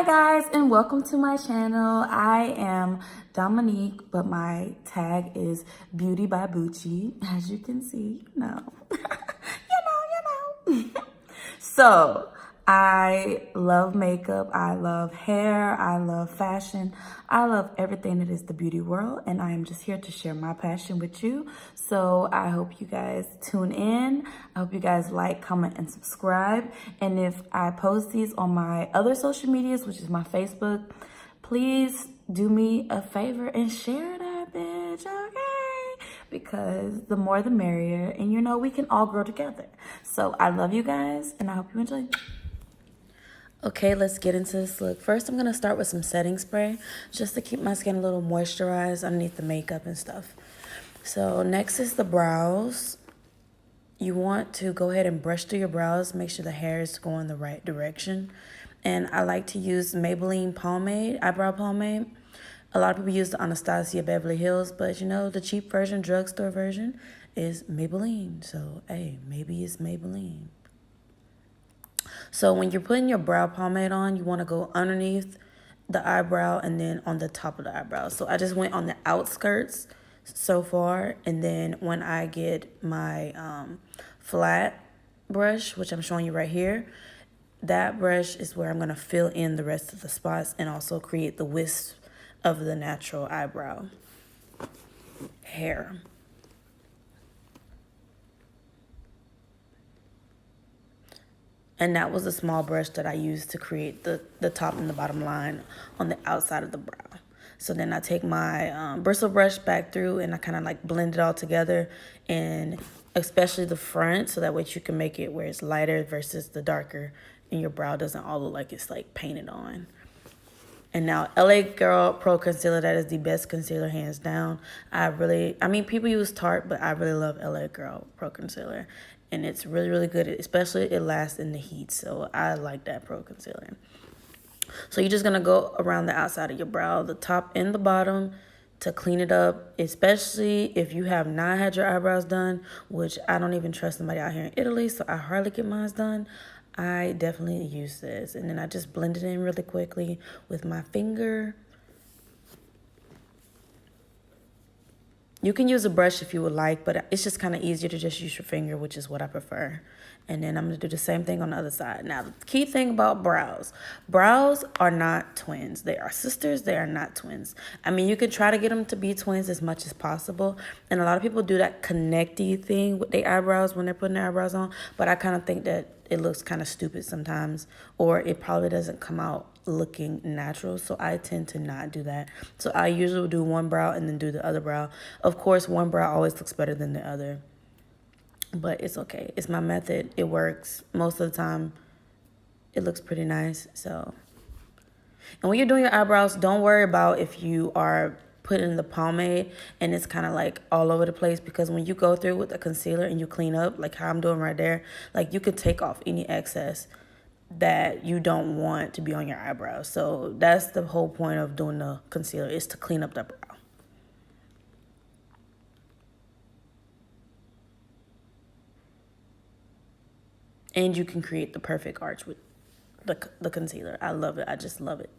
guys, and welcome to my channel. I am Dominique, but my tag is BeautyByBoochie. As you can see, you know. you know. So, I love makeup, I love hair, I love fashion, I love everything that is the beauty world, and I am just here to share my passion with you. So I hope you guys tune in. I hope you guys like, comment, and subscribe. And if I post these on my other social medias, which is my Facebook, please do me a favor and share that bitch, okay? Because the more the merrier, and you know we can all grow together. So I love you guys, and I hope you enjoy. Okay, let's get into this look. First, I'm going to start with some setting spray just to keep my skin a little moisturized underneath the makeup and stuff. So next is the brows. You want to go ahead and brush through your brows, make sure the hair is going the right direction. And I like to use Maybeline Pomade, eyebrow pomade. A lot of people use the Anastasia Beverly Hills, but you know, the cheap version, drugstore version is Maybelline. So, hey, maybe it's Maybelline. So when you're putting your brow pomade on, you want to go underneath the eyebrow and then on the top of the eyebrow. So I just went on the outskirts so far. And then when I get my flat brush, which I'm showing you right here, that brush is where I'm going to fill in the rest of the spots and also create the wisp of the natural eyebrow hair. And that was a small brush that I used to create the top and the bottom line on the outside of the brow. So then I take my bristle brush back through and I kind of like blend it all together, and especially the front, so that way you can make it where it's lighter versus the darker, and your brow doesn't all look like it's like painted on. And now LA Girl Pro Concealer, that is the best concealer hands down. I mean, people use Tarte, but I really love LA Girl Pro Concealer. And it's really, really good, especially it lasts in the heat. So I like that Pro Concealer. So you're just going to go around the outside of your brow, the top and the bottom, to clean it up, especially if you have not had your eyebrows done, which I don't even trust somebody out here in Italy, so I hardly get mine done. I definitely use this. And then I just blend it in really quickly with my finger. You can use a brush if you would like, but it's just kind of easier to just use your finger, which is what I prefer. And then I'm going to do the same thing on the other side. Now, the key thing about brows. Brows are not twins. They are sisters. They are not twins. I mean, you can try to get them to be twins as much as possible. And a lot of people do that connecty thing with their eyebrows when they're putting their eyebrows on. But I kind of think that it looks kind of stupid sometimes, or it probably doesn't come out looking natural, so I tend to not do that. So I usually do one brow and then do the other brow. Of course, one brow always looks better than the other, but it's okay. It's my method. It works most of the time. It looks pretty nice. So, and when you're doing your eyebrows, don't worry about if you are putting the pomade and it's kind of like all over the place, because when you go through with the concealer and you clean up, like how I'm doing right there, like you could take off any excess that you don't want to be on your eyebrows. So that's the whole point of doing the concealer, is to clean up the brow. And you can create the perfect arch with the concealer. I love it. I just love it.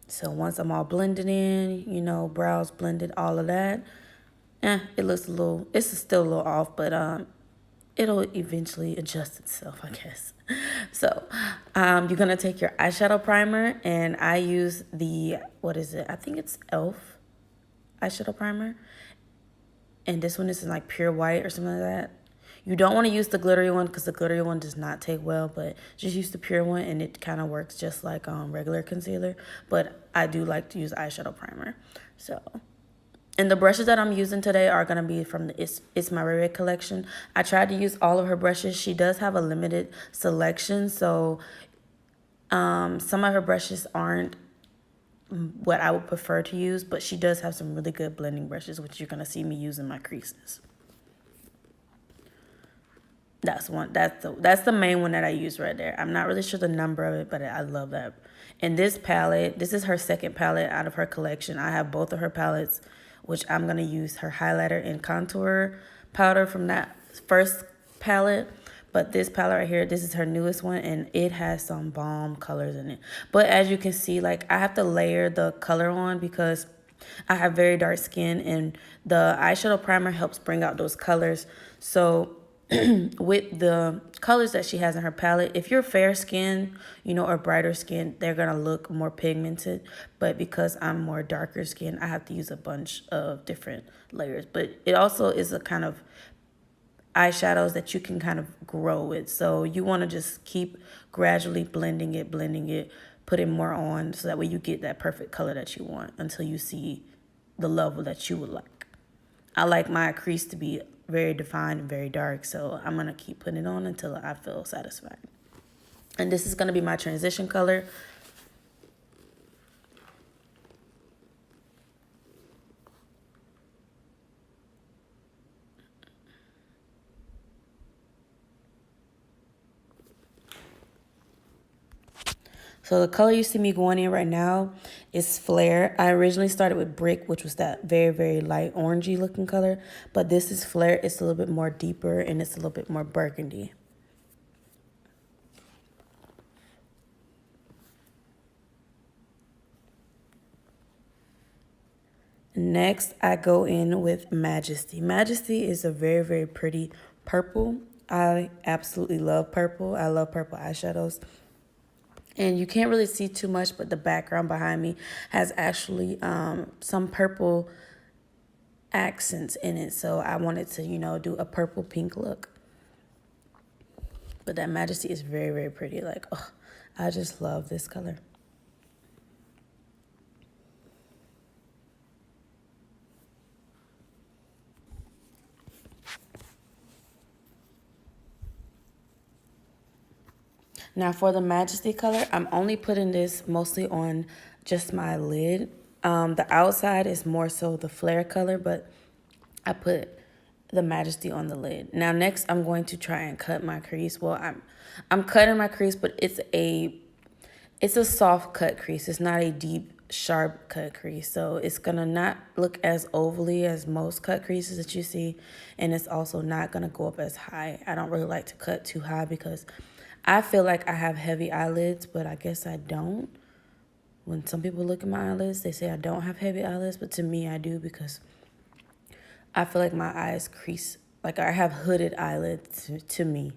So once I'm all blended in, you know, brows blended, all of that, it looks a little, it's still a little off, but it'll eventually adjust itself, I guess. So you're going to take your eyeshadow primer, and I use the, what is it? I think it's e.l.f. eyeshadow primer. And this one is in like pure white or something like that. You don't want to use the glittery one because the glittery one does not take well, but just use the pure one and it kind of works just like regular concealer. But I do like to use eyeshadow primer. So, and the brushes that I'm using today are going to be from the ItsMyRayeRaye collection. I tried to use all of her brushes. She does have a limited selection, so some of her brushes aren't what I would prefer to use, but she does have some really good blending brushes, which you're going to see me using my creases. That's the main one that I use right there. I'm not really sure the number of it, but I love that. And this palette, this is her second palette out of her collection. I have both of her palettes, which I'm going to use her highlighter and contour powder from that first palette. But this palette right here, this is her newest one, and it has some bomb colors in it. But as you can see, like, I have to layer the color on because I have very dark skin, and the eyeshadow primer helps bring out those colors. So with the colors that she has in her palette, if you're fair skin, you know, or brighter skin, they're gonna look more pigmented. But because I'm more darker skin, I have to use a bunch of different layers. But it also is a kind of eyeshadows that you can kind of grow with. So you want to just keep gradually blending it, putting more on, so that way you get that perfect color that you want until you see the level that you would like. I like my crease to be very defined and very dark, so I'm going to keep putting it on until I feel satisfied. And this is going to be my transition color. So the color you see me going in right now is Flare. I originally started with Brick, which was that very, very light orangey looking color. But this is Flare. It's a little bit more deeper and it's a little bit more burgundy. Next, I go in with Majesty. Majesty is a very, very pretty purple. I absolutely love purple. I love purple eyeshadows. And you can't really see too much, but the background behind me has actually some purple accents in it. So I wanted to, you know, do a purple pink look. But that Majesty is very, very pretty. Like, oh, I just love this color. Now for the Majesty color, I'm only putting this mostly on just my lid. The outside is more so the Flare color, but I put the Majesty on the lid. Now next, I'm going to try and cut my crease. Well, I'm cutting my crease, but it's a soft cut crease. It's not a deep, sharp cut crease. So it's gonna not look as ovally as most cut creases that you see, and it's also not gonna go up as high. I don't really like to cut too high because I feel like I have heavy eyelids, but I guess I don't. When some people look at my eyelids, they say I don't have heavy eyelids, but to me I do because I feel like my eyes crease, like I have hooded eyelids to me.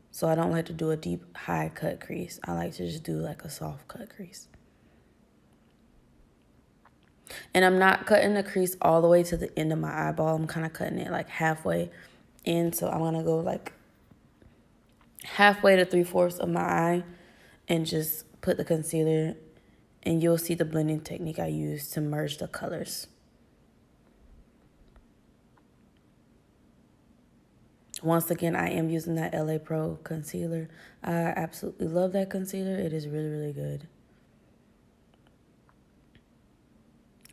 So I don't like to do a deep, high cut crease. I like to just do like a soft cut crease. And I'm not cutting the crease all the way to the end of my eyeball. I'm kind of cutting it like halfway in. So I'm going to go like halfway to 3/4 of my eye and just put the concealer, and you'll see the blending technique I use to merge the colors. Once again, I am using that LA Pro concealer. I absolutely love that concealer. It is really, really good.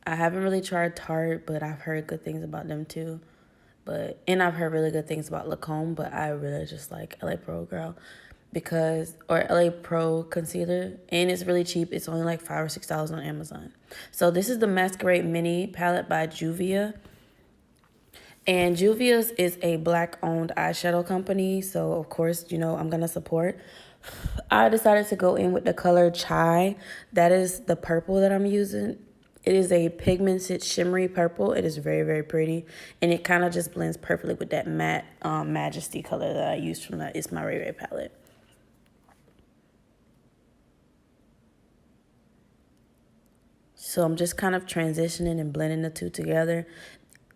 I haven't really tried Tarte, but I've heard good things about them too. And I've heard really good things about Lancome, but I really just like LA Pro, girl, or LA Pro concealer, and it's really cheap. It's only like $5 or $6 on Amazon. So this is the Masquerade Mini palette by Juvia. And Juvias is a Black-owned eyeshadow company, so of course, you know, I'm going to support. I decided to go in with the color Chai. That is the purple that I'm using. It is a pigmented shimmery purple. It is very, very pretty, and it kind of just blends perfectly with that matte Majesty color that I used from the ItsMyRayeRaye palette. So I'm just kind of transitioning and blending the two together.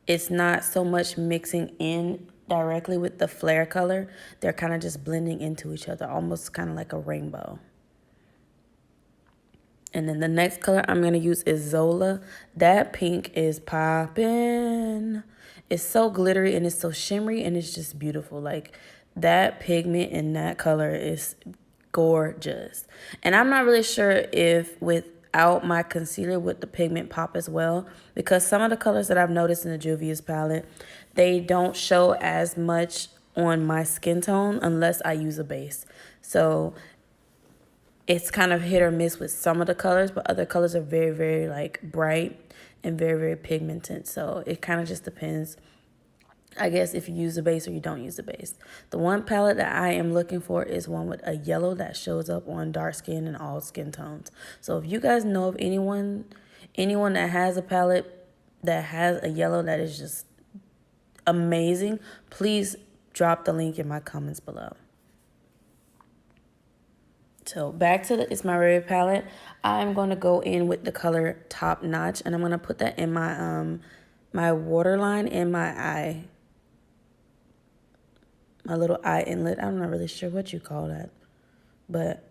It's not so much mixing in directly with the Flare color. They're kind of just blending into each other, almost kind of like a rainbow. And then the next color I'm going to use is Zola. That pink is popping. It's so glittery and it's so shimmery and it's just beautiful. Like, that pigment in that color is gorgeous. And I'm not really sure if without my concealer would the pigment pop as well, because some of the colors that I've noticed in the Juvia's palette, they don't show as much on my skin tone unless I use a base. So it's kind of hit or miss with some of the colors, but other colors are very, very like bright and very, very pigmented. So it kind of just depends I guess if you use the base or you don't use the base. The one palette that I am looking for is one with a yellow that shows up on dark skin and all skin tones. So if you guys know of anyone that has a palette that has a yellow that is just amazing, please drop the link in my comments below. So back to the It's My Rare palette. I'm going to go in with the color Top Notch, and I'm going to put that in my my waterline in my eye. My little eye inlet. I'm not really sure what you call that, but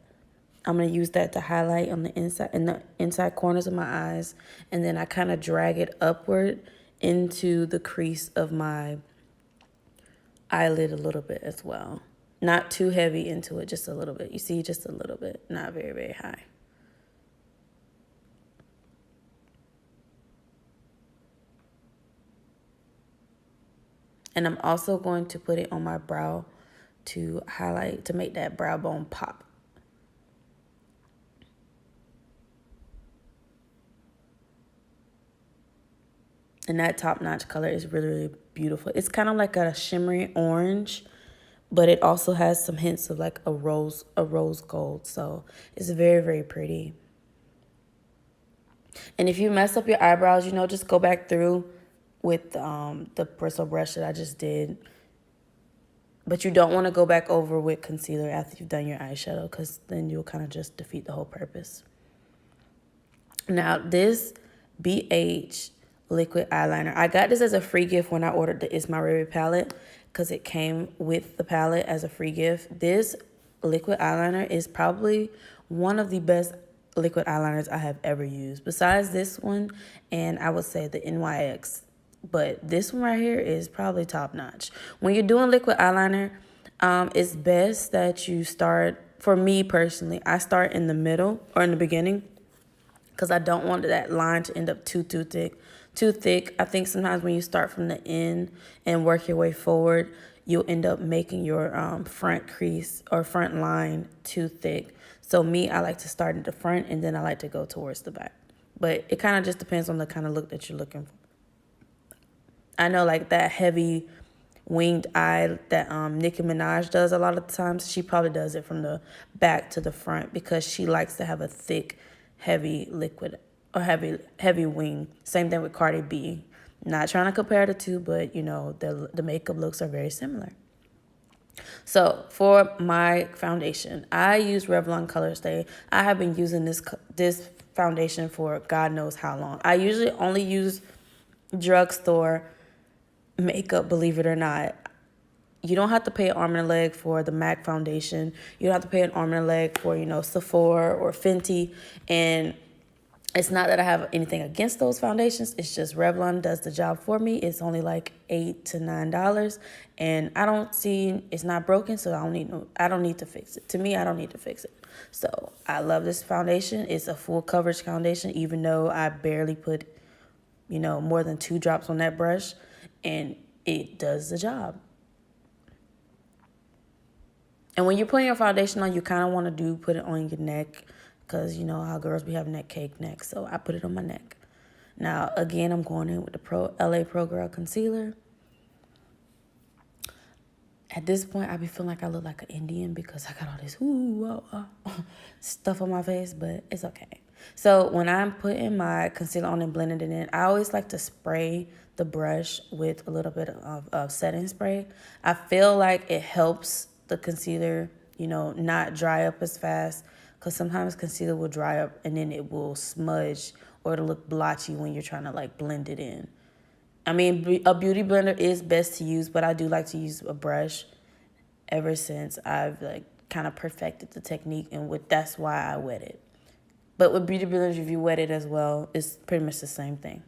I'm going to use that to highlight on the inside, in the inside corners of my eyes, and then I kind of drag it upward into the crease of my eyelid a little bit as well. Not too heavy into it, just a little bit. You see, just a little bit, not very, very high. And I'm also going to put it on my brow to highlight, to make that brow bone pop. And that Top Notch color is really, really beautiful. It's kind of like a shimmery orange, but it also has some hints of like a rose gold. So it's very, very pretty. And if you mess up your eyebrows, you know, just go back through with the bristle brush that I just did. But you don't want to go back over with concealer after you've done your eyeshadow, because then you'll kind of just defeat the whole purpose. Now, this BH liquid eyeliner, I got this as a free gift when I ordered the It's My Rare palette, because it came with the palette as a free gift. This liquid eyeliner is probably one of the best liquid eyeliners I have ever used, besides this one, and I would say the NYX. But this one right here is probably top notch. When you're doing liquid eyeliner, it's best that you start, for me personally, I start in the middle or in the beginning, because I don't want that line to end up too thick. I think sometimes when you start from the end and work your way forward, you'll end up making your front crease or front line too thick. So me, I like to start at the front and then I like to go towards the back. But it kind of just depends on the kind of look that you're looking for. I know like that heavy winged eye that Nicki Minaj does a lot of the times, she probably does it from the back to the front because she likes to have a thick, heavy liquid or heavy wing. Same thing with Cardi B. Not trying to compare the two, but you know, the makeup looks are very similar. So for my foundation, I use Revlon Colorstay. I have been using this foundation for God knows how long. I usually only use drugstore makeup, believe it or not. You don't have to pay an arm and a leg for the MAC foundation. You don't have to pay an arm and a leg for, you know, Sephora or Fenty. And it's not that I have anything against those foundations. It's just Revlon does the job for me. It's only like $8 to $9. And I don't see, it's not broken, so I don't need to fix it. To me, I don't need to fix it. So I love this foundation. It's a full coverage foundation, even though I barely put, you know, more than 2 drops on that brush. And it does the job. And when you're putting your foundation on, you kind of want to put it on your neck, because you know how girls be having that cake neck. So I put it on my neck. Now, again, I'm going in with the LA Pro Girl Concealer. At this point, I be feeling like I look like an Indian because I got all this stuff on my face, but it's okay. So when I'm putting my concealer on and blending it in, I always like to spray the brush with a little bit of setting spray. I feel like it helps the concealer, you know, not dry up as fast, because sometimes concealer will dry up and then it will smudge or it'll look blotchy when you're trying to like blend it in. I mean, a beauty blender is best to use, but I do like to use a brush ever since I've like kind of perfected the technique, and that's why I wet it. But with beauty blenders, if you wet it as well, it's pretty much the same thing.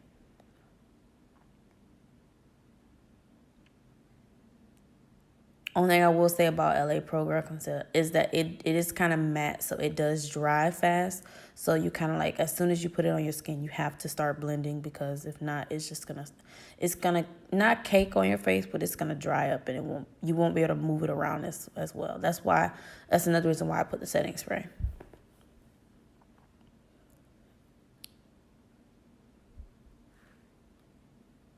Only thing I will say about LA Pro Girl Concealer is that it is kind of matte, so it does dry fast. So you kind of like, as soon as you put it on your skin, you have to start blending, because if not, it's gonna not cake on your face, but it's gonna dry up and you won't be able to move it around as well. That's another reason why I put the setting spray.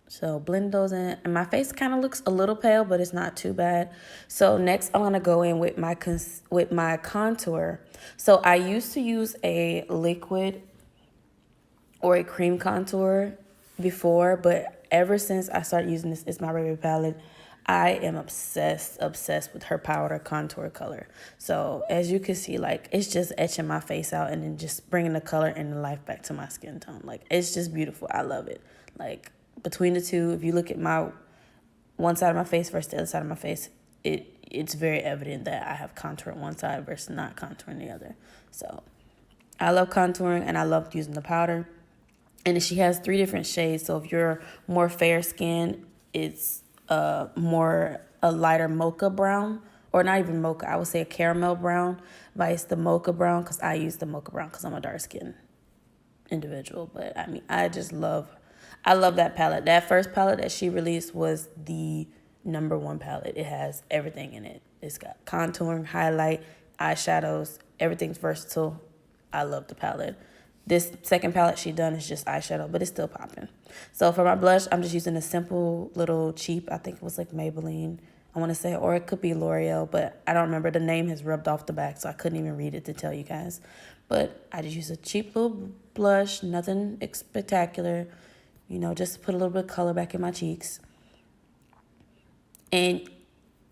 So So blend those in. And my face kind of looks a little pale, but it's not too bad. So next I'm going to go in with my contour. So I used to use a liquid or a cream contour before, but ever since I started using this ItsMyRayeRaye palette, I am obsessed with her powder contour color. So as you can see, like, it's just etching my face out and then just bringing the color and the life back to my skin tone. Like, it's just beautiful. I love it. Like, between the two, if you look at my one side of my face versus the other side of my face, it's very evident that I have contour on one side versus not contouring the other. So I love contouring and I love using the powder. And she has 3 different shades. So if you're more fair skin, it's more a lighter mocha brown, or not even mocha, I would say a caramel brown, vice the mocha brown, because I use the mocha brown because I'm a dark skin individual. But I mean, I love that palette. That first palette that she released was the #1 palette. It has everything in it. It's got contouring, highlight, eyeshadows, everything's versatile. I love the palette. This second palette she done is just eyeshadow, but it's still popping. So for my blush, I'm just using a simple little cheap, I think it was like Maybelline, I want to say, or it could be L'Oreal, but I don't remember. The name has rubbed off the back, so I couldn't even read it to tell you guys. But I just use a cheap little blush, nothing spectacular, you know, just to put a little bit of color back in my cheeks. And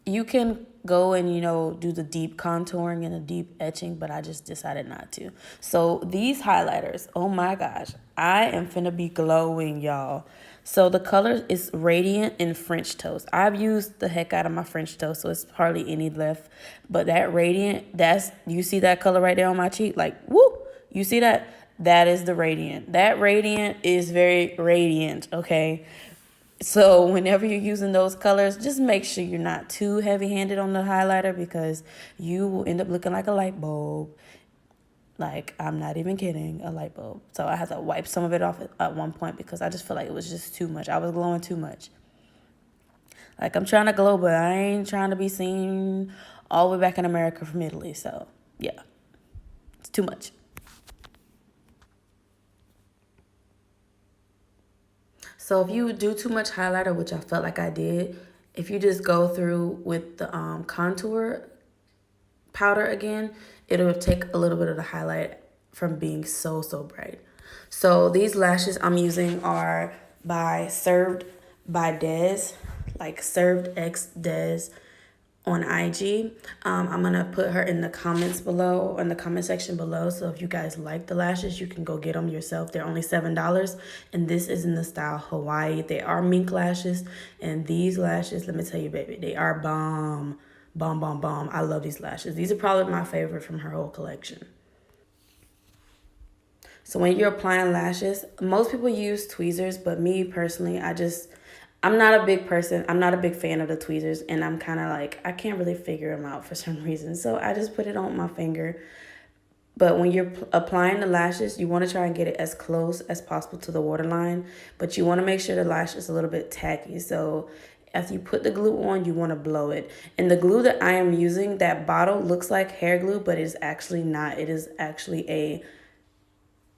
you can go and, you know, do the deep contouring and the deep etching, but I just decided not to. So these highlighters, oh my gosh, I am finna be glowing, y'all. So the color is Radiant and French Toast. I've used the heck out of my French Toast, so it's hardly any left. But that Radiant, you see that color right there on my cheek? Like, woo, you see that? That is the Radiant. That Radiant is very radiant, okay? So whenever you're using those colors, just make sure you're not too heavy-handed on the highlighter, because you will end up looking like a light bulb. Like, I'm not even kidding, a light bulb. So I had to wipe some of it off at one point because I just feel like it was just too much. I was glowing too much. Like, I'm trying to glow, but I ain't trying to be seen all the way back in America from Italy. So, yeah, it's too much. So if you do too much highlighter, which I felt like I did, if you just go through with the contour powder again, it'll take a little bit of the highlight from being so bright. So these lashes I'm using are by Served by Des, like Served X Des on IG. I'm gonna put her in the comments below, in the comment section below. So if you guys like the lashes, you can go get them yourself. They're only $7, and this is in the style Hawaii. They are mink lashes, and these lashes, let me tell you, baby, they are bomb. I love these lashes. These are probably my favorite from her whole collection. So when you're applying lashes, most people use tweezers, but me personally, I'm not a big person. I'm not a big fan of the tweezers, and I'm kind of like, I can't really figure them out for some reason. So I just put it on my finger. But when you're applying the lashes, you want to try and get it as close as possible to the waterline, but you want to make sure the lash is a little bit tacky. So after you put the glue on, you want to blow it. And the glue that I am using, that bottle looks like hair glue, but it is actually not. It is actually a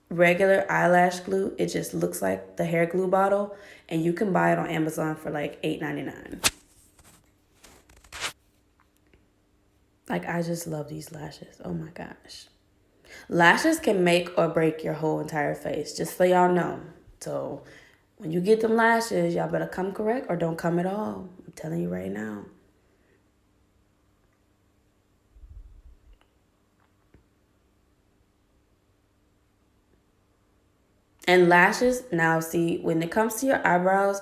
regular eyelash glue. It just looks like the hair glue bottle, and you can buy it on Amazon for like $8.99. Like, I just love these lashes. Oh my gosh. Lashes can make or break your whole entire face, just so y'all know. So when you get them lashes, y'all better come correct or don't come at all. I'm telling you right now. And lashes, now see, when it comes to your eyebrows,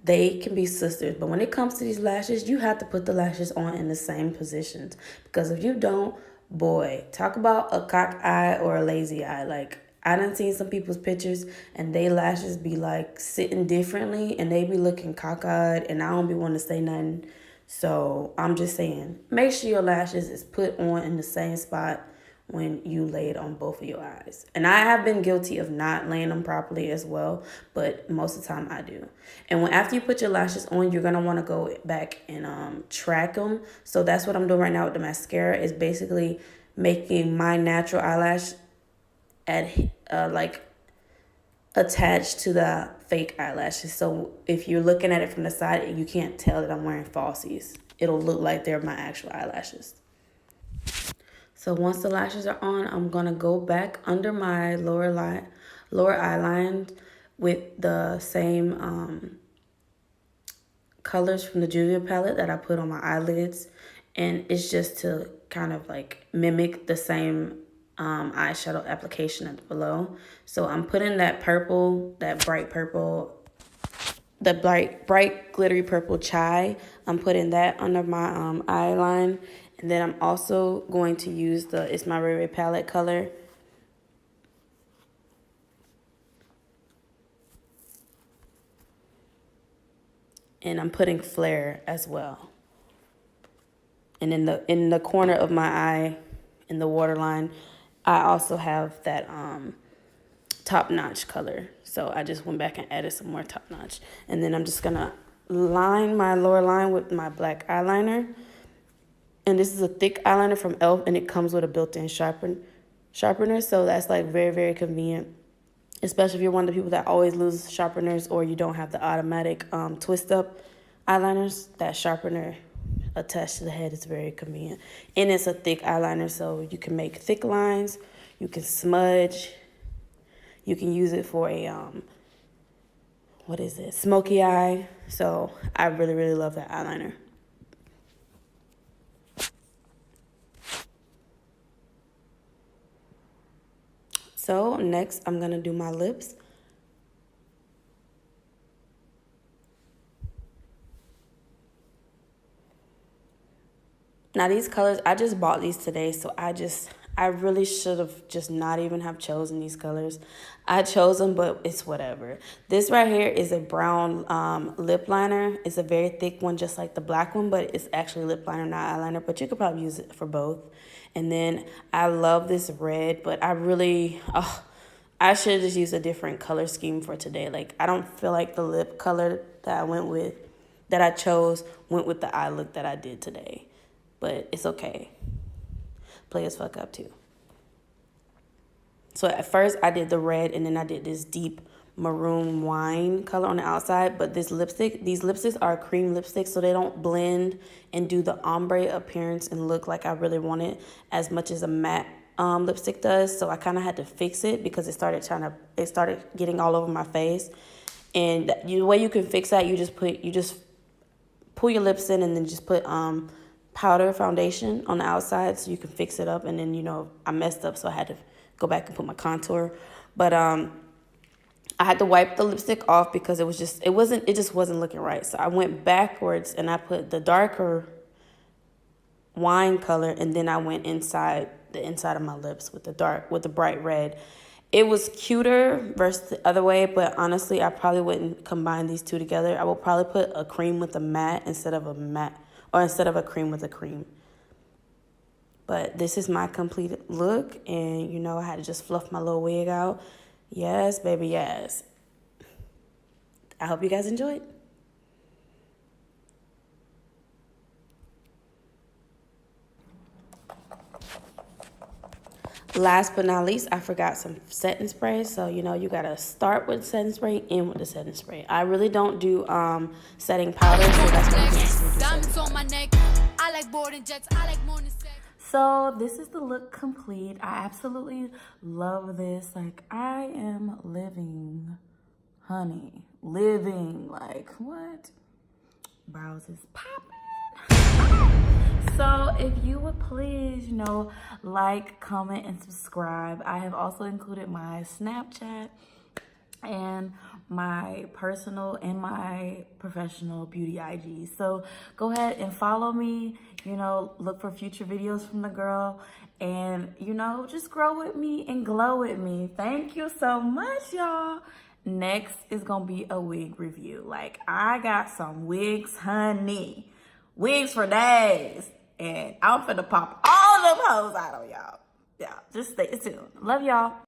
they can be sisters. But when it comes to these lashes, you have to put the lashes on in the same positions. Because if you don't, boy, talk about a cock eye or a lazy eye. Like, I done seen some people's pictures and they lashes be like sitting differently and they be looking cockeyed, and I don't be wanting to say nothing. So I'm just saying, make sure your lashes is put on in the same spot when you lay it on both of your eyes. And I have been guilty of not laying them properly as well, but most of the time I do. And after you put your lashes on, you're going to want to go back and track them. So that's what I'm doing right now with the mascara, is basically making my natural eyelash at like attached to the fake eyelashes. So if you're looking at it from the side, you can't tell that I'm wearing falsies. It'll look like they're my actual eyelashes. So once the lashes are on, I'm going to go back under my lower eye line with the same colors from the Juvias palette that I put on my eyelids. And it's just to kind of like mimic the same eyeshadow application at the below. So I'm putting that purple, that bright purple, the bright glittery purple chai. I'm putting that under my eye line. And then I'm also going to use the ItsMyRayeRaye palette color. And I'm putting Flare as well. And in the corner of my eye, in the waterline, I also have that top notch color. So I just went back and added some more top notch. And then I'm just gonna line my lower line with my black eyeliner. And this is a thick eyeliner from e.l.f. and it comes with a built-in sharpener. So that's like very, very convenient. Especially if you're one of the people that always lose sharpeners or you don't have the automatic twist up eyeliners. That sharpener attached to the head is very convenient. And it's a thick eyeliner, so you can make thick lines. You can smudge. You can use it for a, smoky eye. So I really, really love that eyeliner. So next, I'm going to do my lips. Now these colors, I just bought these today, so I really should have just not even have chosen these colors. I chose them, but it's whatever. This right here is a brown lip liner. It's a very thick one, just like the black one, but it's actually lip liner, not eyeliner, but you could probably use it for both. And then I love this red, but I should have just used a different color scheme for today. Like, I don't feel like the lip color that I chose went with the eye look that I did today. But it's okay. Play as fuck up too. So at first I did the red and then I did this deep maroon wine color on the outside. But these lipsticks are cream lipsticks, so they don't blend and do the ombre appearance and look like I really want it as much as a matte lipstick does. So I kind of had to fix it because it started getting all over my face. And the way you can fix that, you just pull your lips in and then just put powder foundation on the outside so you can fix it up. And then, you know, I messed up, so I had to go back and put my contour. But I had to wipe the lipstick off because it just wasn't looking right. So I went backwards and I put the darker wine color, and then I went inside of my lips with the bright red. It was cuter versus the other way, but honestly, I probably wouldn't combine these two together. I will probably put a cream with a matte instead of a cream with a cream. But this is my complete look, and you know, I had to just fluff my little wig out. Yes, baby, yes. I hope you guys enjoyed. Last but not least, I forgot some setting spray. So, you know, you got to start with setting spray, end with the setting spray. I really don't do setting powder, so that's why I can't do So this is the look complete. I absolutely love this. Like, I am living, honey. Living. Like, what? Brows is popping. So if you would please, you know, like, comment, and subscribe. I have also included my Snapchat and my personal and my professional beauty IG. So go ahead and follow me, you know, look for future videos from the girl, and, you know, just grow with me and glow with me. Thank you so much, y'all. Next is gonna be a wig review. Like, I got some wigs, honey. Wigs for days. And I'm finna pop all them hoes out on y'all. Yeah, just stay tuned. Love y'all.